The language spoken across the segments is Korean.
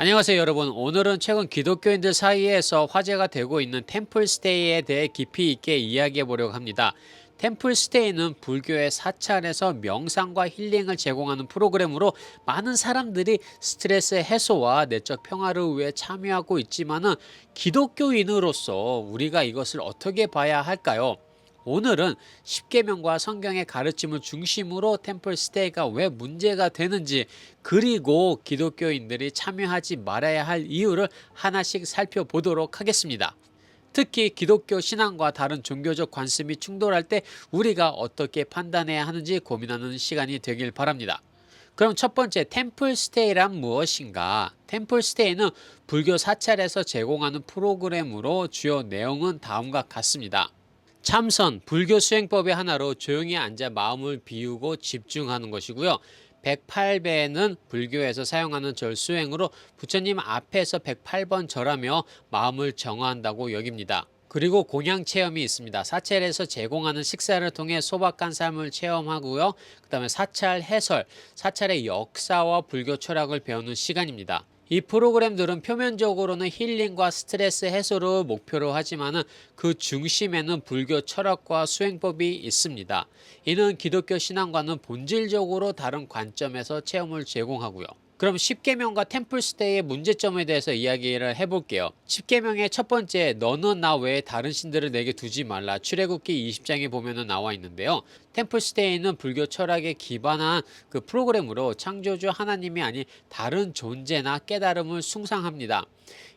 안녕하세요 여러분. 오늘은 최근 기독교인들 사이에서 화제가 되고 있는 템플스테이에 대해 깊이 있게 이야기해 보려고 합니다. 템플스테이는 불교의 사찰에서 명상과 힐링을 제공하는 프로그램으로 많은 사람들이 스트레스 해소와 내적 평화를 위해 참여하고 있지만은 기독교인으로서 우리가 이것을 어떻게 봐야 할까요? 오늘은 십계명과 성경의 가르침을 중심으로 템플 스테이가 왜 문제가 되는지, 그리고 기독교인들이 참여하지 말아야 할 이유를 하나씩 살펴보도록 하겠습니다. 특히 기독교 신앙과 다른 종교적 관습이 충돌할 때 우리가 어떻게 판단해야 하는지 고민하는 시간이 되길 바랍니다. 그럼 첫 번째, 템플 스테이란 무엇인가? 템플 스테이는 불교 사찰에서 제공하는 프로그램으로 주요 내용은 다음과 같습니다. 참선, 불교 수행법의 하나로 조용히 앉아 마음을 비우고 집중하는 것이고요. 108배는 불교에서 사용하는 절 수행으로 부처님 앞에서 108번 절하며 마음을 정화한다고 여깁니다. 그리고 공양 체험이 있습니다. 사찰에서 제공하는 식사를 통해 소박한 삶을 체험하고요. 그 다음에 사찰 해설, 사찰의 역사와 불교 철학을 배우는 시간입니다. 이 프로그램들은 표면적으로는 힐링과 스트레스 해소를 목표로 하지만은 그 중심에는 불교 철학과 수행법이 있습니다. 이는 기독교 신앙과는 본질적으로 다른 관점에서 체험을 제공하고요. 그럼 십계명과 템플스테이의 문제점에 대해서 이야기를 해볼게요. 십계명의 첫 번째, 너는 나 외에 다른 신들을 내게 두지 말라. 출애굽기 20장에 보면은 나와 있는데요. 템플스테이는 불교 철학에 기반한 그 프로그램으로 창조주 하나님이 아닌 다른 존재나 깨달음을 숭상합니다.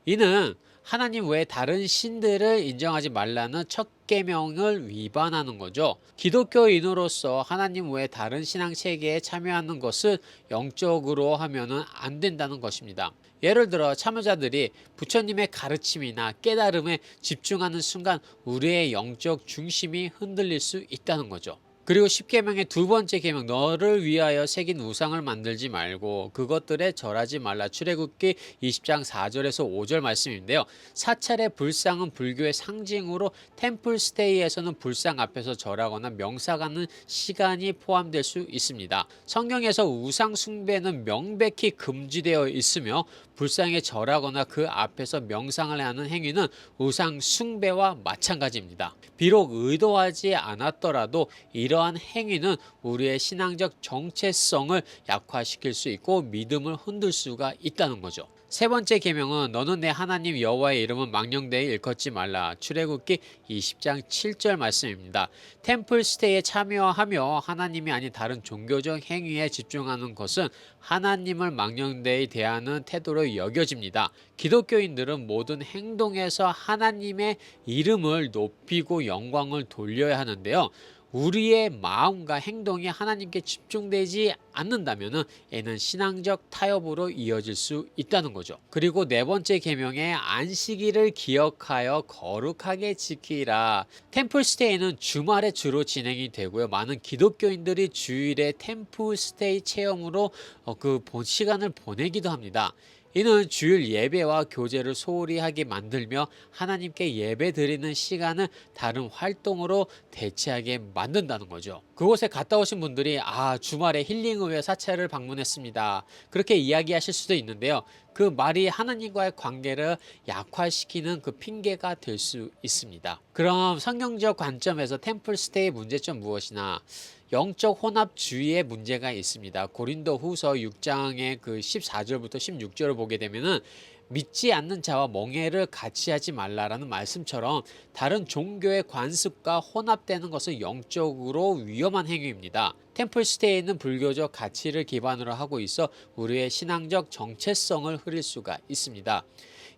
이는 하나님 외에 다른 신들을 인정하지 말라는 첫 계명을 위반하는 거죠. 기독교인으로서 하나님 외에 다른 신앙 체계에 참여하는 것은 영적으로 하면은 안 된다는 것입니다. 예를 들어 참여자들이 부처님의 가르침이나 깨달음에 집중하는 순간 우리의 영적 중심이 흔들릴 수 있다는 거죠. 그리고 십계명의 두 번째 계명, 너를 위하여 새긴 우상을 만들지 말고 그것들에 절하지 말라. 출애굽기 20장 4절에서 5절 말씀인데요. 사찰의 불상은 불교의 상징으로 템플 스테이에서는 불상 앞에서 절하거나 명상하는 시간이 포함될 수 있습니다. 성경에서 우상 숭배는 명백히 금지되어 있으며 불상에 절하거나 그 앞에서 명상을 하는 행위는 우상 숭배와 마찬가지입니다. 비록 의도하지 않았더라도 이러한 행위는 우리의 신앙적 정체성을 약화시킬 수 있고 믿음을 흔들 수가 있다는 거죠. 세 번째 계명은 너는 내 하나님 여호와의 이름은 망령되이 일컫지 말라. 출애굽기 20장 7절 말씀입니다. 템플 스테이에 참여하며 하나님이 아닌 다른 종교적 행위에 집중하는 것은 하나님을 망령되이 대하는 태도로 여겨집니다. 기독교인들은 모든 행동에서 하나님의 이름을 높이고 영광을 돌려야 하는데요. 우리의 마음과 행동이 하나님께 집중되지 않는다면 이는 신앙적 타협으로 이어질 수 있다는 거죠. 그리고 네 번째 계명에 안식일을 기억하여 거룩하게 지키라. 템플스테이는 주말에 주로 진행이 되고요. 많은 기독교인들이 주일에 템플스테이 체험으로 그 시간을 보내기도 합니다. 이는 주일 예배와 교제를 소홀히 하게 만들며 하나님께 예배 드리는 시간을 다른 활동으로 대체하게 만든다는 거죠. 그곳에 갔다 오신 분들이 주말에 힐링을 위해 사찰을 방문했습니다, 그렇게 이야기하실 수도 있는데요. 그 말이 하나님과의 관계를 약화시키는 그 핑계가 될 수 있습니다. 그럼 성경적 관점에서 템플 스테이 문제점 무엇이나? 영적 혼합주의의 문제가 있습니다. 고린도 후서 6장의 그 14절부터 16절을 보게 되면은 믿지 않는 자와 멍해를 같이 하지 말라라는 말씀처럼 다른 종교의 관습과 혼합되는 것은 영적으로 위험한 행위입니다. 템플 스테이는 불교적 가치를 기반으로 하고 있어 우리의 신앙적 정체성을 흐릴 수가 있습니다.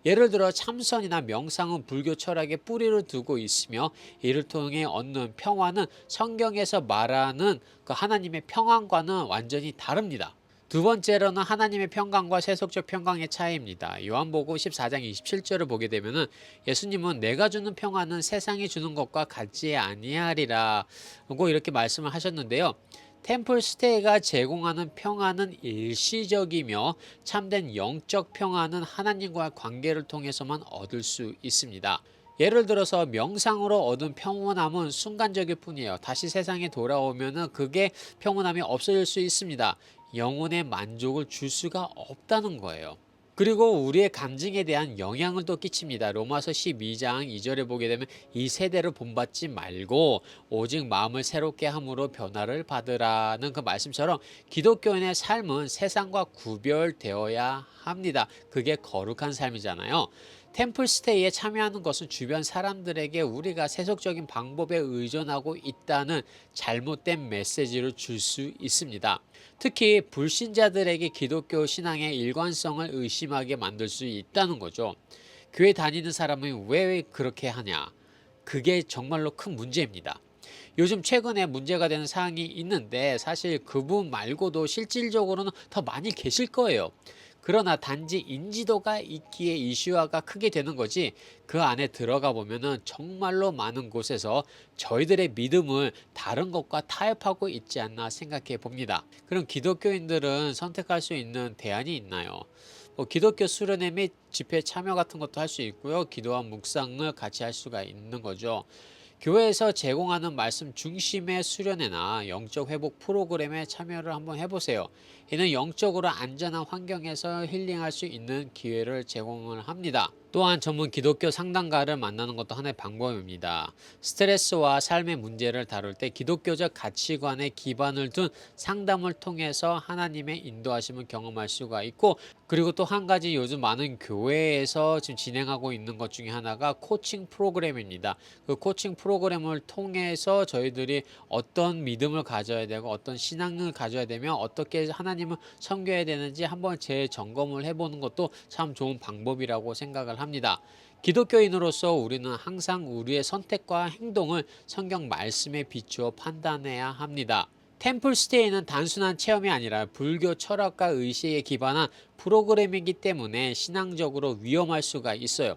예를 들어 참선이나 명상은 불교 철학에 뿌리를 두고 있으며 이를 통해 얻는 평화는 성경에서 말하는 그 하나님의 평안과는 완전히 다릅니다. 두 번째로는 하나님의 평강과 세속적 평강의 차이입니다. 요한복음 14장 27절을 보게 되면은 예수님은 내가 주는 평안은 세상이 주는 것과 같지 아니하리라 고 이렇게 말씀을 하셨는데요. 템플 스테이가 제공하는 평안은 일시적이며 참된 영적 평안은 하나님과의 관계를 통해서만 얻을 수 있습니다. 예를 들어서 명상으로 얻은 평온함은 순간적일 뿐이에요. 다시 세상에 돌아오면은 그게 평온함이 없어질 수 있습니다. 영혼의 만족을 줄 수가 없다는 거예요. 그리고 우리의 감정에 대한 영향을 또 끼칩니다. 로마서 12장 2절에 보게 되면 이 세대를 본받지 말고 오직 마음을 새롭게 함으로 변화를 받으라는 그 말씀처럼 기독교인의 삶은 세상과 구별되어야 합니다. 그게 거룩한 삶이잖아요. 템플스테이에 참여하는 것은 주변 사람들에게 우리가 세속적인 방법에 의존하고 있다는 잘못된 메시지를 줄 수 있습니다. 특히 불신자들에게 기독교 신앙의 일관성을 의심하게 만들 수 있다는 거죠. 교회 다니는 사람은 왜 그렇게 하냐? 그게 정말로 큰 문제입니다. 요즘 최근에 문제가 되는 사항이 있는데 사실 그분 말고도 실질적으로는 더 많이 계실 거예요. 그러나 단지 인지도가 있기에 이슈화가 크게 되는 거지 그 안에 들어가 보면은 정말로 많은 곳에서 저희들의 믿음을 다른 것과 타협하고 있지 않나 생각해 봅니다. 그럼 기독교인들은 선택할 수 있는 대안이 있나요? 기독교 수련회 및 집회 참여 같은 것도 할 수 있고요. 기도와 묵상을 같이 할 수가 있는 거죠. 교회에서 제공하는 말씀 중심의 수련회나 영적 회복 프로그램에 참여를 한번 해보세요. 이는 영적으로 안전한 환경에서 힐링할 수 있는 기회를 제공을 합니다. 또한 전문 기독교 상담가를 만나는 것도 하나의 방법입니다. 스트레스와 삶의 문제를 다룰 때 기독교적 가치관에 기반을 둔 상담을 통해서 하나님의 인도하심을 경험할 수가 있고, 그리고 또 한 가지 요즘 많은 교회에서 지금 진행하고 있는 것 중에 하나가 코칭 프로그램입니다. 그 코칭 프로그램을 통해서 저희들이 어떤 믿음을 가져야 되고 어떤 신앙을 가져야 되며 어떻게 하나님을 섬겨야 되는지 한번 재점검을 해보는 것도 참 좋은 방법이라고 생각을 합니다. 기독교인으로서 우리는 항상 우리의 선택과 행동을 성경 말씀에 비추어 판단해야 합니다. 템플스테이는 단순한 체험이 아니라 불교 철학과 의식에 기반한 프로그램이기 때문에 신앙적으로 위험할 수가 있어요.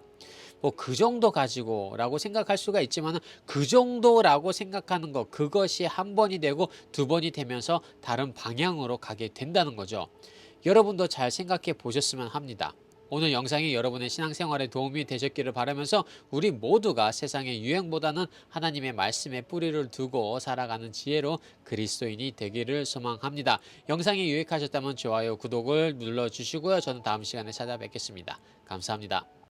그 정도 가지고라고 생각할 수가 있지만 그 정도라고 생각하는 것, 그것이 한 번이 되고 두 번이 되면서 다른 방향으로 가게 된다는 거죠. 여러분도 잘 생각해 보셨으면 합니다. 오늘 영상이 여러분의 신앙생활에 도움이 되셨기를 바라면서 우리 모두가 세상의 유행보다는 하나님의 말씀에 뿌리를 두고 살아가는 지혜로 그리스도인이 되기를 소망합니다. 영상이 유익하셨다면 좋아요, 구독을 눌러주시고요. 저는 다음 시간에 찾아뵙겠습니다. 감사합니다.